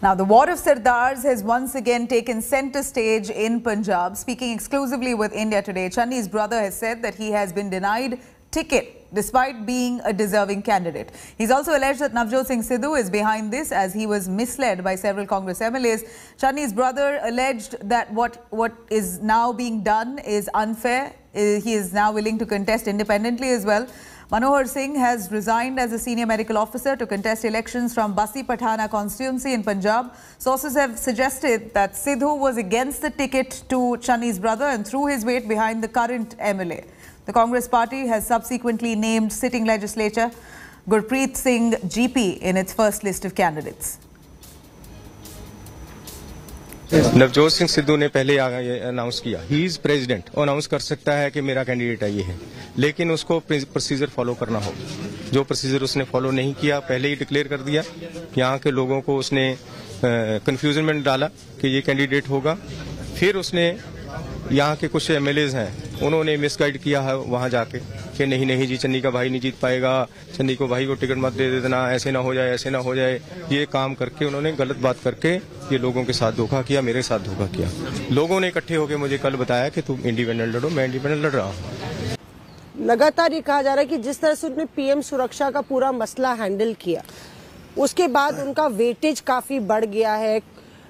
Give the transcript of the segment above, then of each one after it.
Now, the war of Sardars has once again taken centre stage in Punjab. Speaking exclusively with India Today, Channi's brother has said that he has been denied ticket despite being a deserving candidate. He's also alleged that Navjot Singh Sidhu is behind this as he was misled by several Congress MLAs. Channi's brother alleged that what is now being done is unfair. He is now willing to contest independently as well. Manohar Singh has resigned as a senior medical officer to contest elections from Basi Pathana constituency in Punjab. Sources have suggested that Sidhu was against the ticket to Channi's brother and threw his weight behind the current MLA. The Congress party has subsequently named sitting legislator Gurpreet Singh GP in its first list of candidates. Navjot Singh Sidhu ने पहले announce किया, he is president, वो announce कर सकता है कि मेरा candidate ये है, लेकिन उसको प्रोसीजर फॉलो करना होगा। जो प्रोसीजर उसने फॉलो नहीं किया, पहले ही डिक्लेयर कर दिया, यहाँ के लोगों को उसने कंफ्यूजन में डाला कि ये कैंडिडेट होगा। फिर उसने यहाँ के कुछ एमएलएज हैं, उन्होंने मिसगाइड किया है वहाँ जाके कि नहीं जी, चन्नी का भाई नहीं जीत पाएगा, चन्नी को भाई को टिकट मत दे देना, ऐसे ना हो जाए, ऐसे ना हो जाए। ये काम करके उन्होंने गलत बात करके ये लोगों के साथ धोखा किया, मेरे साथ धोखा किया। लोगों ने इकट्ठे होकर मुझे कल बताया कि तुम इंडिपेंडेंट लड़ो, मैं इंडिपेंडेंट लड़ रहा हूँ। लगातार ये कहा जा रहा है कि जिस तरह से उन्होंने पीएम सुरक्षा का पूरा मसला हैंडल किया, उसके बाद उनका वेटेज काफी बढ़ गया है।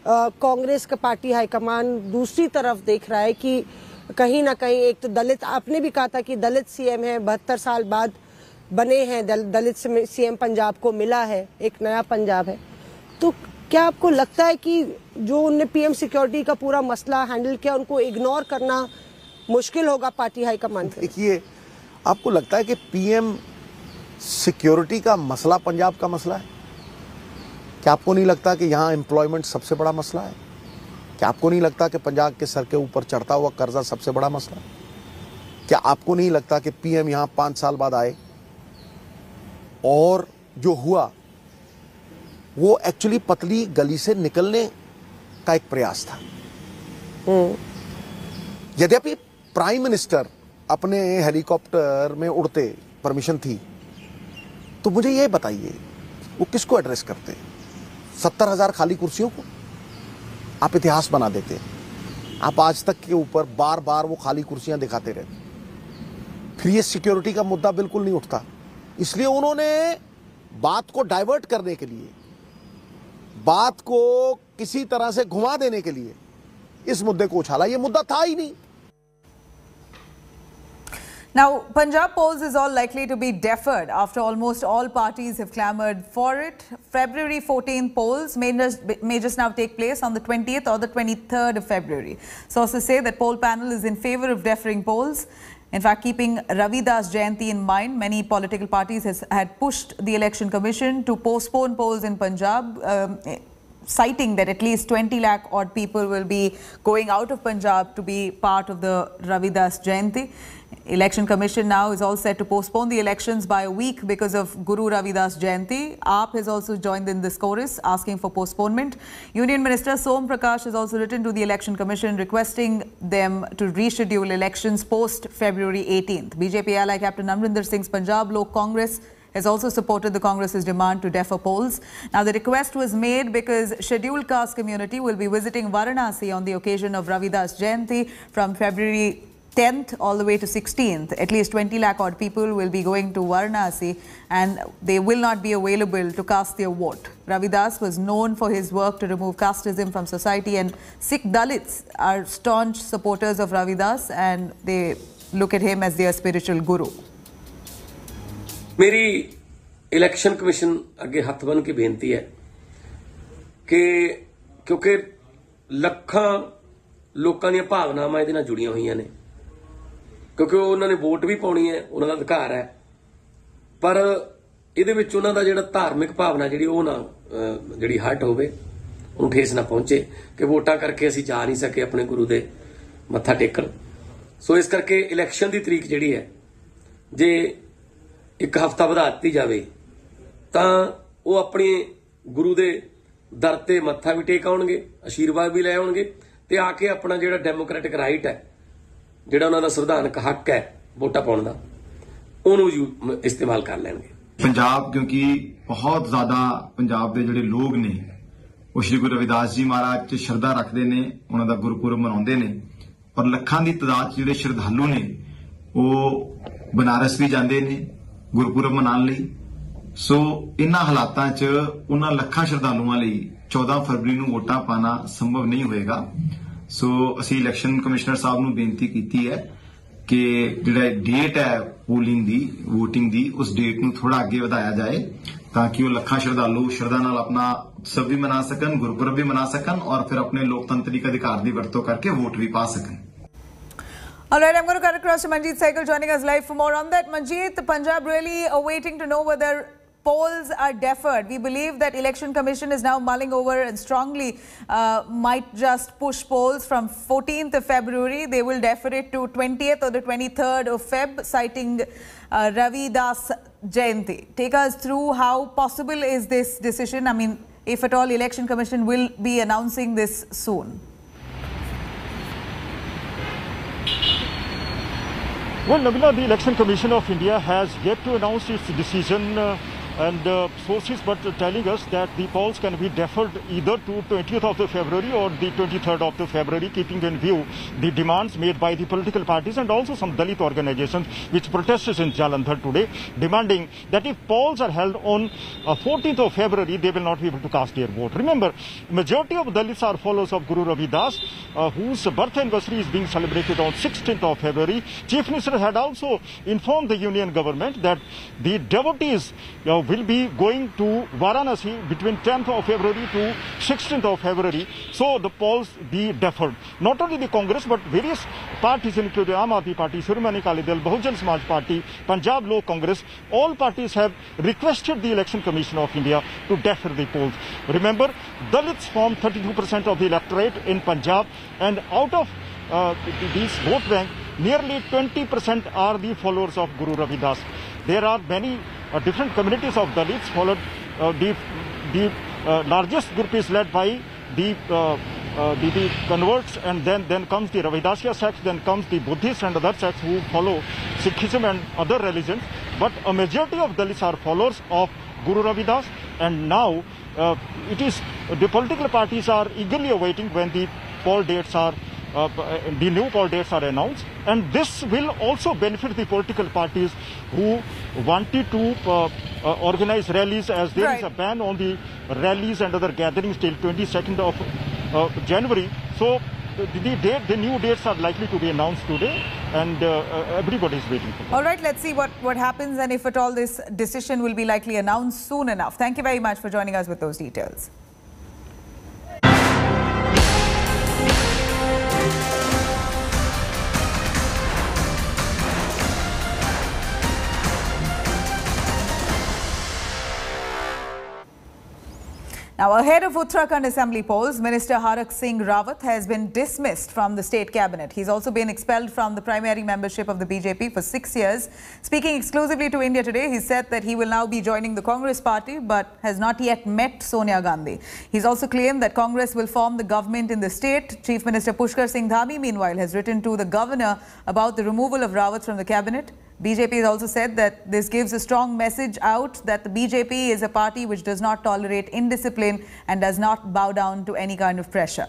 कांग्रेस का पार्टी हाईकमान दूसरी तरफ देख रहा है कि कहीं ना कहीं एक तो दलित, आपने भी कहा था कि दलित सीएम है, 72 साल बाद बने हैं, दलित सीएम पंजाब को मिला है, एक नया पंजाब है। तो क्या आपको लगता है कि जो उन्होंने पीएम सिक्योरिटी का पूरा मसला हैंडल किया, उनको इग्नोर करना मुश्किल होगा पार्टी हाईकमान? देखिए, आपको लगता है कि पीएम सिक्योरिटी का मसला पंजाब का मसला है? क्या आपको नहीं लगता कि यहाँ एम्प्लॉयमेंट सबसे बड़ा मसला है? क्या आपको नहीं लगता कि पंजाब के सर के ऊपर चढ़ता हुआ कर्जा सबसे बड़ा मसला है? क्या आपको नहीं लगता कि पीएम यहाँ 5 साल बाद आए और जो हुआ वो एक्चुअली पतली गली से निकलने का एक प्रयास था? यद्यपि प्राइम मिनिस्टर अपने हेलीकॉप्टर में उड़ते, परमिशन थी, तो मुझे ये बताइए वो किसको एड्रेस करते? 70,000 खाली कुर्सियों को आप इतिहास बना देते। आप आज तक के ऊपर बार बार वो खाली कुर्सियां दिखाते रहते, फिर ये सिक्योरिटी का मुद्दा बिल्कुल नहीं उठता। इसलिए उन्होंने बात को डाइवर्ट करने के लिए, बात को किसी तरह से घुमा देने के लिए इस मुद्दे को उछाला। ये मुद्दा था ही नहीं। Now, Punjab polls is all likely to be deferred after almost all parties have clamoured for it. February 14 polls may just now take place on the 20th or the 23rd of February. Sources say that poll panel is in favour of deferring polls. In fact, keeping Ravidas Jayanti in mind, many political parties had pushed the Election Commission to postpone polls in Punjab, citing that at least 20 lakh odd people will be going out of Punjab to be part of the Ravidas Jayanti. Election Commission now is all set to postpone the elections by a week because of Guru Ravidas Jayanti. AAP has also joined in this chorus asking for postponement. Union Minister Som Prakash has also written to the Election Commission requesting them to reschedule elections post February 18th. BJP ally Captain Amrinder Singh's Punjab Lok Congress has also supported the Congress's demand to defer polls. Now, the request was made because scheduled caste community will be visiting Varanasi on the occasion of Ravidas Jayanti from February 10th all the way to 16th. At least 20 lakh odd people will be going to Varanasi and they will not be available to cast their vote. Ravidas was known for his work to remove casteism from society, and Sikh Dalits are staunch supporters of Ravidas and they look at him as their spiritual guru. मेरी election commission अगे हथ बन के बेनती है कि क्योंकि ਲੱਖਾਂ ਲੋਕਾਂ ਦੀਆਂ ਭਾਵਨਾਵਾਂ ਇਹਦੇ ਨਾਲ ਜੁੜੀਆਂ ਹੋਈਆਂ ਨੇ, ਕਿਉਂਕਿ ਉਹਨਾਂ ਨੇ ਵੋਟ ਵੀ ਪਾਉਣੀ ਹੈ, ਉਹਨਾਂ ਦਾ ਅਧਿਕਾਰ ਹੈ, ਪਰ ਇਹਦੇ ਵਿੱਚ ਉਹਨਾਂ ਦਾ ਜਿਹੜਾ ਧਾਰਮਿਕ ਭਾਵਨਾ ਜਿਹੜੀ ਉਹ ਨਾ ਜਿਹੜੀ ਹਰਟ ਹੋਵੇ, ਉਹਨੂੰ ਠੇਸ ਨਾ ਪਹੁੰਚੇ ਕਿ ਵੋਟਾਂ ਕਰਕੇ ਅਸੀਂ ਜਾ ਨਹੀਂ ਸਕੇ ਆਪਣੇ ਗੁਰੂ ਦੇ ਮੱਥਾ ਟੇਕਣ। ਸੋ ਇਸ ਕਰਕੇ ਇਲੈਕਸ਼ਨ ਦੀ ਤਰੀਕ ਜਿਹੜੀ ਹੈ ਜੇ ਇੱਕ ਹਫ਼ਤਾ ਵਧਾ ਦਿੱਤੀ ਜਾਵੇ ਤਾਂ ਉਹ ਆਪਣੇ ਗੁਰੂ ਦੇ ਦਰ ਤੇ ਮੱਥਾ ਵੀ ਟੇਕ ਆਉਣਗੇ, ਆਸ਼ੀਰਵਾਦ ਵੀ ਲੈ ਆਉਣਗੇ ਤੇ ਆ ਕੇ ਆਪਣਾ ਜਿਹੜਾ ਡੈਮੋਕ੍ਰੈਟਿਕ ਰਾਈਟ ਹੈ, ਜਿਹੜਾ ਉਹਨਾਂ ਦਾ ਸੰਵਿਧਾਨਕ ਹੱਕ ਹੈ ਵੋਟਾਂ ਪਾਉਣ ਦਾ, ਉਹਨੂੰ ਇਸਤੇਮਾਲ ਕਰ ਲੈਣਗੇ। ਪੰਜਾਬ ਕਿਉਂਕਿ ਬਹੁਤ ਜ਼ਿਆਦਾ ਪੰਜਾਬ ਦੇ ਜਿਹੜੇ ਲੋਕ ਨੇ ਉਹ ਸ਼੍ਰੀ ਗੁਰੂ ਰਵਿਦਾਸ ਜੀ ਮਹਾਰਾਜ 'ਚ ਸ਼ਰਧਾ ਰੱਖਦੇ ਨੇ, ਉਹਨਾਂ ਦਾ ਗੁਰਪੁਰਬ ਮਨਾਉਂਦੇ ਨੇ। ਪਰ ਲੱਖਾਂ ਦੀ ਤਾਦਾਦ 'ਚ ਜਿਹੜੇ ਸ਼ਰਧਾਲੂ ਨੇ ਉਹ ਬਨਾਰਸ ਵੀ ਜਾਂਦੇ ਨੇ ਗੁਰਪੁਰਬ ਮਨਾਉਣ ਲਈ। ਸੋ ਇਹਨਾਂ ਹਾਲਾਤਾਂ 'ਚ ਉਹਨਾਂ ਲੱਖਾਂ ਸ਼ਰਧਾਲੂਆਂ ਲਈ 14 ਫਰਵਰੀ ਨੂੰ ਵੋਟਾਂ ਪਾਣਾ ਸੰਭਵ ਨਹੀਂ ਹੋਏਗਾ। ਸੋ ਅਸੀਂ ਇਲੈਕਸ਼ਨ ਕਮਿਸ਼ਨਰ ਸਾਹਿਬ ਨੂੰ ਬੇਨਤੀ ਕੀਤੀ ਹੈ ਕਿ ਜਿਹੜਾ ਡੇਟ ਹੈ ਪੋਲਿੰਗ ਦੀ, ਵੋਟਿੰਗ ਦੀ, ਉਸ ਡੇਟ ਨੂੰ ਥੋੜਾ ਅੱਗੇ ਵਧਾਇਆ ਜਾਏ ਤਾਂ ਕਿ ਉਹ ਲੱਖਾਂ ਸ਼ਰਧਾਲੂ ਸ਼ਰਧਾ ਨਾਲ ਆਪਣਾ ਉਤਸਵ ਵੀ ਮਨਾ ਸਕਣ, ਗੁਰਪੁਰਬ ਵੀ ਮਨਾ ਸਕਣ ਔਰ ਫਿਰ ਆਪਣੇ ਲੋਕਤੰਤਰਿਕ ਅਧਿਕਾਰ ਦੀ ਵਰਤੋਂ ਕਰਕੇ ਵੋਟ ਵੀ ਪਾ ਸਕਣ। All right, I'm going to cut across to Manjeet Saigal joining us live for more on that. Manjeet, Punjab really waiting to know whether polls are deferred. We believe that Election Commission is now mulling over and strongly might just push polls from 14th of February. They will defer it to 20th or the 23rd of Feb, citing Ravi Das Jayanti. Take us through how possible is this decision? I mean, if at all Election Commission will be announcing this soon. Well, Nabila, the Election Commission of India has yet to announce its decision and sources but telling us that the polls can be deferred either to 20th of the February or the 23rd of the February, keeping in view the demands made by the political parties and also some Dalit organizations which protested in Jalandhar today, demanding that if polls are held on 14th of February, they will not be able to cast their vote. Remember, majority of Dalits are followers of Guru Ravi Das, whose birth anniversary is being celebrated on 16th of February. Chief Minister had also informed the union government that the devotees will be going to Varanasi between 10th of February to 16th of February. So the polls be deferred. Not only the Congress but various parties including Aam Aadmi Party, Shiromani Akali Dal, Bahujan Samaj Party, Punjab Lok Congress, all parties have requested the Election Commission of India to defer the polls. Remember, Dalits form 32% of the electorate in Punjab, and out of these vote bank, nearly 20% are the followers of Guru Ravi Das. There are many different communities of Dalits followed. The largest group is led by the converts, and then comes the Ravidasiya sect, then comes the Buddhists and other sects who follow Sikhism and other religions. But a majority of Dalits are followers of Guru Ravi Das, and now it is the political parties are eagerly awaiting when the poll dates are the new poll dates are announced, and this will also benefit the political parties who wanted to organize rallies, as there is a ban on the rallies and other gatherings till 22nd of January. So the new dates are likely to be announced today, and everybody is waiting for that. All right, let's see what happens and if at all this decision will be likely announced soon enough. Thank you very much for joining us with those details. Now, ahead of Uttarakhand Assembly polls, Minister Harak Singh Rawat has been dismissed from the state cabinet. He's also been expelled from the primary membership of the BJP for 6 years. Speaking exclusively to India Today, he said that he will now be joining the Congress party but has not yet met Sonia Gandhi. He's also claimed that Congress will form the government in the state. Chief Minister Pushkar Singh Dhami, meanwhile, has written to the governor about the removal of Rawat from the cabinet. BJP has also said that this gives a strong message out that the BJP is a party which does not tolerate indiscipline and does not bow down to any kind of pressure.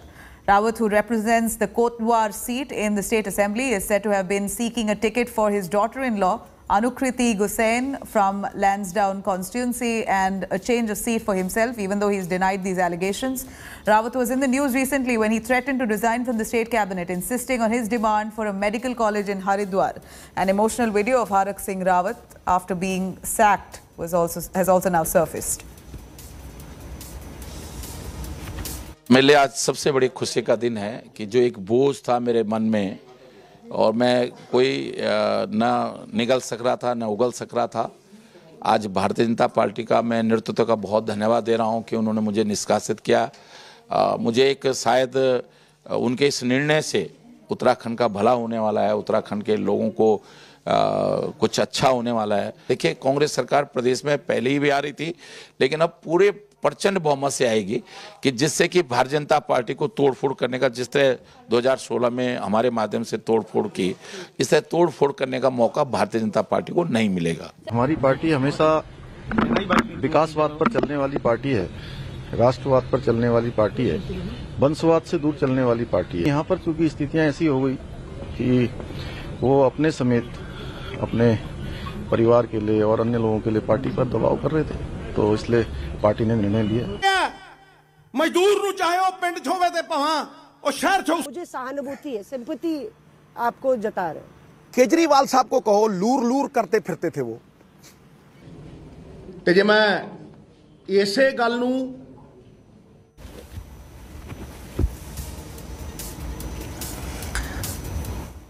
Rawat, who represents the Kotdwar seat in the State Assembly, is said to have been seeking a ticket for his daughter-in-law, Anukriti Gusain, from Lansdowne constituency, and a change of seat for himself, even though he's denied these allegations. Rawat was in the news recently when he threatened to resign from the state cabinet, insisting on his demand for a medical college in Haridwar. An emotional video of Harak Singh Rawat after being sacked has also now surfaced. मेरे लिए आज सबसे बड़ी खुशी का दिन है कि जो एक बोझ था मेरे मन में और मैं कोई ना निगल सक रहा था ना उगल सक रहा था, आज भारतीय जनता पार्टी का मैं नेतृत्व का बहुत धन्यवाद दे रहा हूं कि उन्होंने मुझे निष्कासित किया। मुझे एक शायद उनके इस निर्णय से उत्तराखंड का भला होने वाला है, उत्तराखंड के लोगों को कुछ अच्छा होने वाला है। देखिए, कांग्रेस सरकार प्रदेश में पहले ही भी आ रही थी, लेकिन अब पूरे प्रचंड बहुमत से आएगी कि जिससे कि भारतीय जनता पार्टी को तोड़फोड़ करने का, जिस तरह 2016 में हमारे माध्यम से तोड़फोड़ की, इस तरह तोड़फोड़ करने का मौका भारतीय जनता पार्टी को नहीं मिलेगा। हमारी पार्टी हमेशा विकासवाद पर चलने वाली पार्टी है राष्ट्रवाद पर चलने वाली पार्टी है, वंशवाद से दूर चलने वाली पार्टी है। यहाँ पर चूंकि स्थितियां ऐसी हो गई कि वो अपने समेत अपने परिवार के लिए और अन्य लोगों के लिए पार्टी पर दबाव कर रहे थे, तो इसलिए पार्टी ने निर्णय लिया। मजदूर नु चाहे पिंड छोवे ते पहां और शहर छो। मुझे सहानुभूति है, सिंपैथी आपको जता रहे। केजरीवाल साहब को कहो लूर लूर करते फिरते थे वो। ते जे मैं इसे गल नू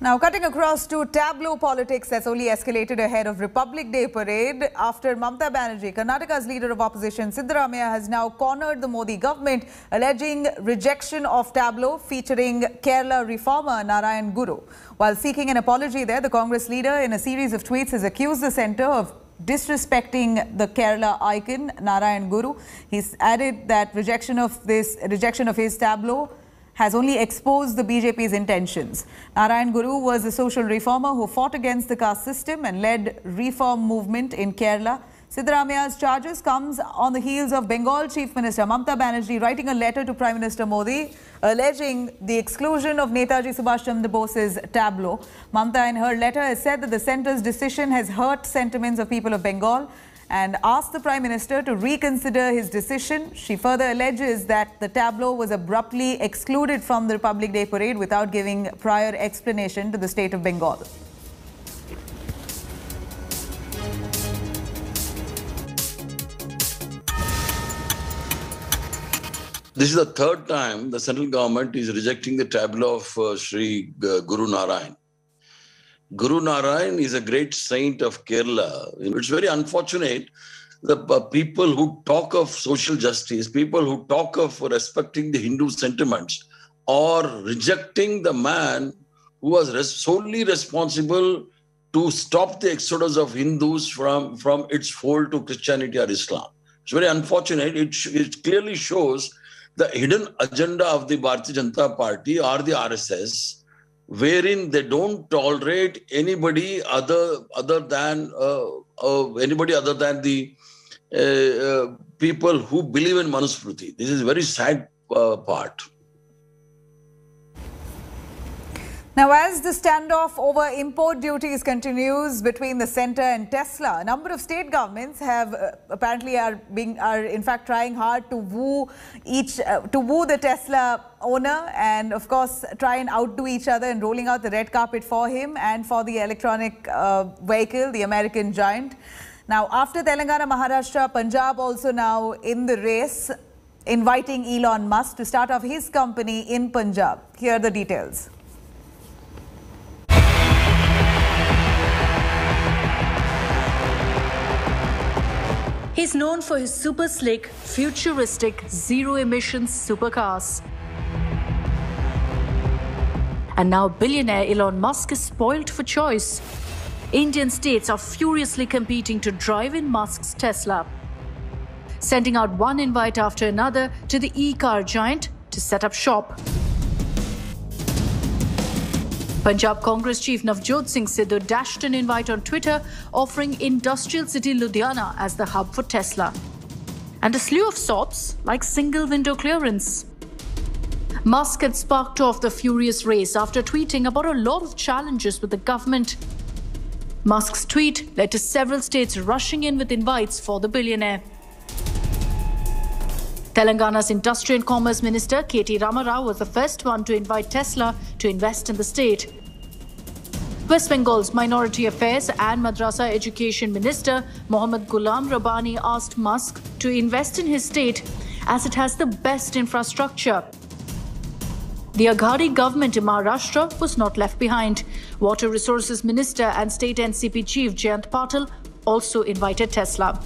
Now, cutting across to tableau politics that's only escalated ahead of Republic Day parade after Mamata Banerjee, Karnataka's leader of opposition, Siddaramaiah, has now cornered the Modi government, alleging rejection of tableau featuring Kerala reformer Narayan Guru. While seeking an apology there, the Congress leader, in a series of tweets, has accused the centre of disrespecting the Kerala icon Narayan Guru. He's added that rejection of his tableau has only exposed the BJP's intentions. Narayan Guru was a social reformer who fought against the caste system and led reform movement in Kerala. Siddaramaiah's charges comes on the heels of Bengal Chief Minister Mamata Banerjee writing a letter to Prime Minister Modi alleging the exclusion of Netaji Subhash Chandra Bose's tableau. Mamata in her letter has said that the centre's decision has hurt sentiments of people of Bengal and asked the Prime Minister to reconsider his decision. She further alleges that the tableau was abruptly excluded from the Republic Day parade without giving prior explanation to the state of Bengal. This is the third time the central government is rejecting the tableau of Sri Guru Narayan. Guru Narayan is a great saint of Kerala. It's very unfortunate the people who talk of social justice, people who talk of respecting the Hindu sentiments, or rejecting the man who was solely responsible to stop the exodus of Hindus from its fold to Christianity or Islam. It's very unfortunate. It clearly shows the hidden agenda of the Bharatiya Janata Party or the RSS, wherein they don't tolerate anybody other than the people who believe in Manusmriti. This is a very sad part. Now, as the standoff over import duties continues between the centre and Tesla, a number of state governments have apparently are in fact trying hard to woo the Tesla owner and of course try and outdo each other in rolling out the red carpet for him and for the electronic vehicle, the American giant. Now, after Telangana, Maharashtra, Punjab also now in the race, inviting Elon Musk to start off his company in Punjab. Here are the details. He's known for his super slick, futuristic, zero-emissions supercars. And now billionaire Elon Musk is spoiled for choice. Indian states are furiously competing to drive in Musk's Tesla, sending out one invite after another to the e-car giant to set up shop. Punjab Congress Chief Navjot Singh Sidhu dashed an invite on Twitter offering industrial city Ludhiana as the hub for Tesla. And a slew of sops like single window clearance. Musk had sparked off the furious race after tweeting about a lot of challenges with the government. Musk's tweet led to several states rushing in with invites for the billionaire. Telangana's Industry and Commerce Minister K.T. Ramarao was the first one to invite Tesla to invest in the state. West Bengal's Minority Affairs and Madrasa Education Minister Mohammad Ghulam Rabbani asked Musk to invest in his state as it has the best infrastructure. The Aghadi government in Maharashtra was not left behind. Water Resources Minister and State NCP Chief Jayant Patil also invited Tesla.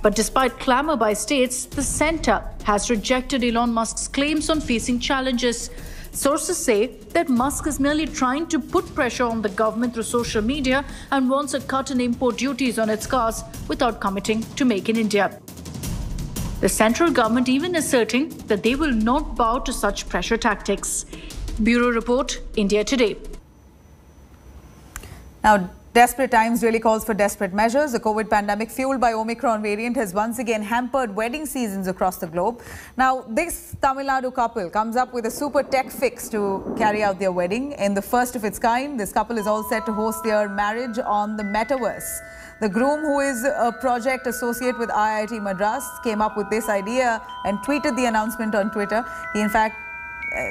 But despite clamour by states, the centre has rejected Elon Musk's claims on facing challenges. Sources say that Musk is merely trying to put pressure on the government through social media and wants a cut in import duties on its cars without committing to Make in India. The central government even asserting that they will not bow to such pressure tactics. Bureau Report, India Today. Now, Desperate times really calls for desperate measures. The COVID pandemic fueled by Omicron variant has once again hampered wedding seasons across the globe. Now, this Tamil Nadu couple comes up with a super tech fix to carry out their wedding. In the first of its kind, this couple is all set to host their marriage on the metaverse. The groom, who is a project associate with IIT Madras, came up with this idea and tweeted the announcement on Twitter.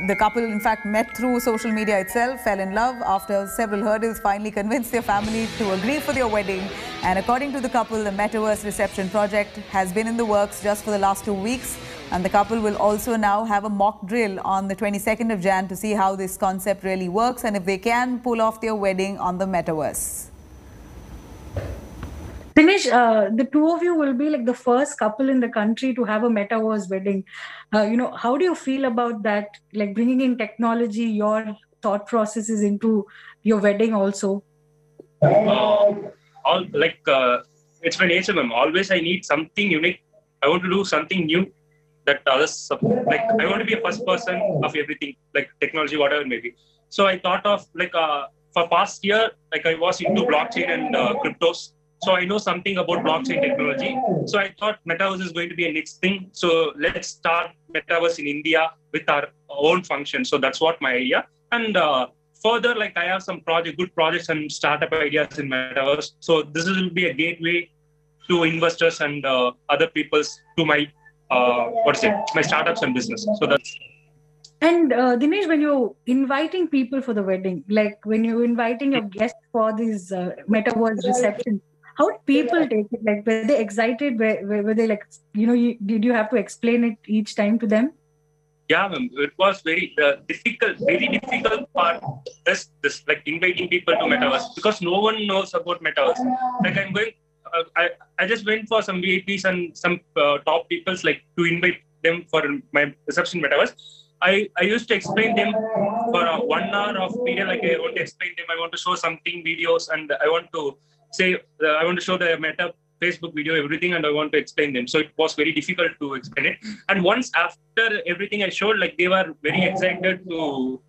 The couple, in fact, met through social media itself, fell in love after several hurdles, finally convinced their family to agree for their wedding. And according to the couple, the Metaverse reception project has been in the works just for the last 2 weeks. And the couple will also now have a mock drill on the 22nd of Jan to see how this concept really works and if they can pull off their wedding on the Metaverse. Dinesh, the two of you will be like the first couple in the country to have a metaverse wedding. How do you feel about that? Like bringing in technology, your thought processes into your wedding also. It's my nature, ma'am. Always I need something unique. I want to do something new that others like. I want to be a first person of everything, like technology, whatever it may be. So I thought of for past year, I was into blockchain and cryptos. So I know something about blockchain technology. So I thought Metaverse is going to be a next thing. So let's start Metaverse in India with our own function. So that's what my idea. And further, I have some good projects and startup ideas in Metaverse. So this will be a gateway to investors and other people's to my my startups and business. So that's. And Dinesh, when you're inviting people for the wedding, like when you're inviting your guests for this Metaverse reception, how did people take it? Like, were they excited? Were they did you have to explain it each time to them? Yeah, ma'am. It was very difficult part. This inviting people to Metaverse because no one knows about Metaverse. I just went for some VIPs and some top peoples to invite them for my reception Metaverse. I used to explain them for 1 hour of period. I want to explain them. I want to show something videos, and I want to say I want to show the Meta Facebook video, everything, and I want to explain them. So it was very difficult to explain it. And once after everything I showed, they were very excited to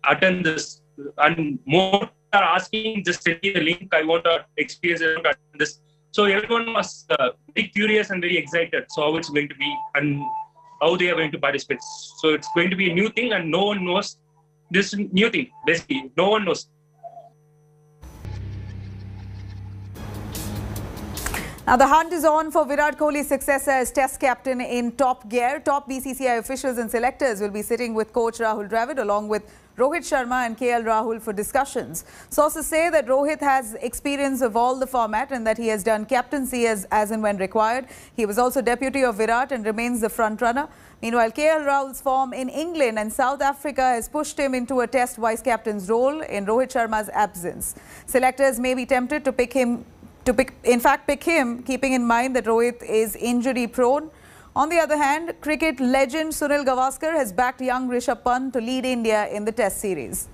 attend this, and more are asking, just send me the link. I want to experience it, attend this. So everyone was very curious and very excited. So how it's going to be and how they are going to participate. So it's going to be a new thing, and no one knows this new thing. Basically, no one knows. Now, the hunt is on for Virat Kohli's successor as Test captain in top gear. Top BCCI officials and selectors will be sitting with coach Rahul Dravid along with Rohit Sharma and KL Rahul for discussions. Sources say that Rohit has experience of all the format and that he has done captaincy as and when required. He was also deputy of Virat and remains the front runner. Meanwhile, KL Rahul's form in England and South Africa has pushed him into a Test vice-captain's role in Rohit Sharma's absence. Selectors may be tempted to pick him, keeping in mind that Rohit is injury-prone. On the other hand, cricket legend Sunil Gavaskar has backed young Rishabh Pant to lead India in the Test series.